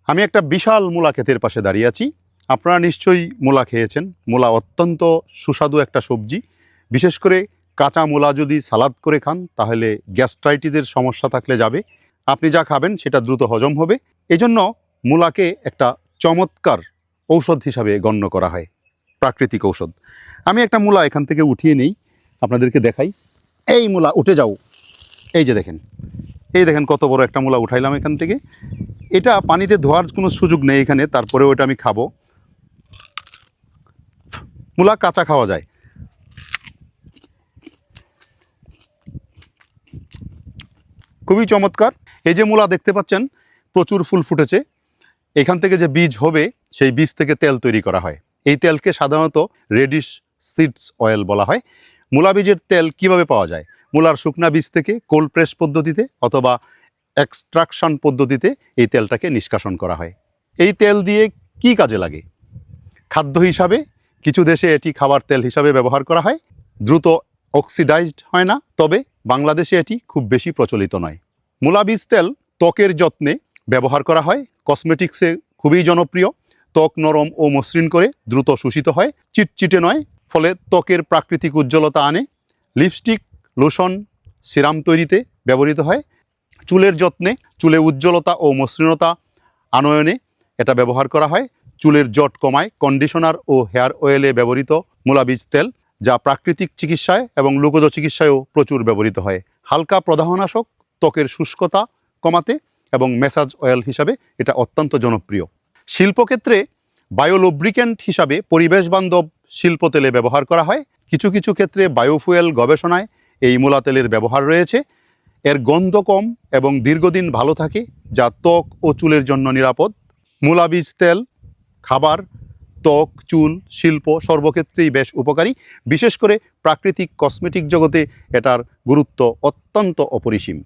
আমি একটা বিশাল মূলা ক্ষেতের পাশে দাঁড়িয়ে আছি। আপনারা নিশ্চয়ই মূলা খেয়েছেন। মূলা অত্যন্ত সুস্বাদু একটা সবজি। বিশেষ করে কাঁচা মূলা যদি সালাদ করে খান তাহলে গ্যাস্ট্রাইটিসের সমস্যা থাকলে যাবে। আপনি যা খাবেন সেটা দ্রুত হজম হবে। এজন্য মূলাকে একটা চমৎকার ঔষধ হিসাবে গণ্য করা হয়, প্রাকৃতিক ঔষধ। আমি একটা মূলা এখান থেকে উঠিয়ে নেই, আপনাদেরকে দেখাই। এই মূলা উঠে যাও, এই যে দেখেন, এই দেখেন কত বড় একটা মূলা উঠাইলাম এখান থেকে। এটা পানিতে ধোয়ার কোনো সুযোগ নেই এখানে, তারপরেও এটা আমি খাবো। মূলা কাঁচা খাওয়া যায়। খুবই চমৎকার। এই যে মূলা দেখতে পাচ্ছেন প্রচুর ফুল ফুটেছে। এখান থেকে যে বীজ হবে সেই বীজ থেকে তেল তৈরি করা হয়। এই তেলকে সাধারণত রেডিশ সিডস অয়েল বলা হয়। মূলা বীজের তেল কিভাবে পাওয়া যায়? মূলার শুকনা বীজ থেকে কোল্ড প্রেস পদ্ধতিতে অথবা এক্সট্রাকশন পদ্ধতিতে এই তেলটাকে নিষ্কাশন করা হয়। এই তেল দিয়ে কি কাজে লাগে? খাদ্য হিসাবে কিছু দেশে এটি খাবার তেল হিসাবে ব্যবহার করা হয়। দ্রুত অক্সিডাইজড হয় না, তবে বাংলাদেশে এটি খুব বেশি প্রচলিত নয়। মূলা বীজ তেল ত্বকের যত্নে ব্যবহার করা হয়। কসমেটিক্সে খুবই জনপ্রিয়। ত্বক নরম ও মসৃণ করে দ্রুত শোষিত হয়, চিটচিটে নয়, ফলে ত্বকের প্রাকৃতিক উজ্জ্বলতা আনে। লিপস্টিক, লোশন, সিরাম তৈরিতে ব্যবহৃত হয়। চুলের যত্নে, চুলে উজ্জ্বলতা ও মসৃণতা আনয়নে এটা ব্যবহার করা হয়। চুলের জট কমায় কন্ডিশনার ও হেয়ার অয়েলে ব্যবহৃত মূলা বীজ তেল, যা প্রাকৃতিক চিকিৎসায় এবং লোকজ চিকিৎসায়ও প্রচুর ব্যবহৃত হয়। হালকা প্রদাহনাশক, ত্বকের শুষ্কতা কমাতে এবং ম্যাসাজ অয়েল হিসাবে এটা অত্যন্ত জনপ্রিয়। শিল্পক্ষেত্রে বায়োলুব্রিক্যান্ট হিসাবে পরিবেশ বান্ধব শিল্প তেলে ব্যবহার করা হয়। কিছু কিছু ক্ষেত্রে বায়োফুয়েল গবেষণায় এই মূলা তেলের ব্যবহার রয়েছে। এর গন্ধ কম এবং দীর্ঘদিন ভালো থাকে, যা ত্বক ও চুলের জন্য নিরাপদ। মূলা বীজ তেল খাবার, ত্বক, চুল, শিল্প সর্বক্ষেত্রেই বেশ উপকারী। বিশেষ করে প্রাকৃতিক কসমেটিক জগতে এটার গুরুত্ব অত্যন্ত অপরিসীম।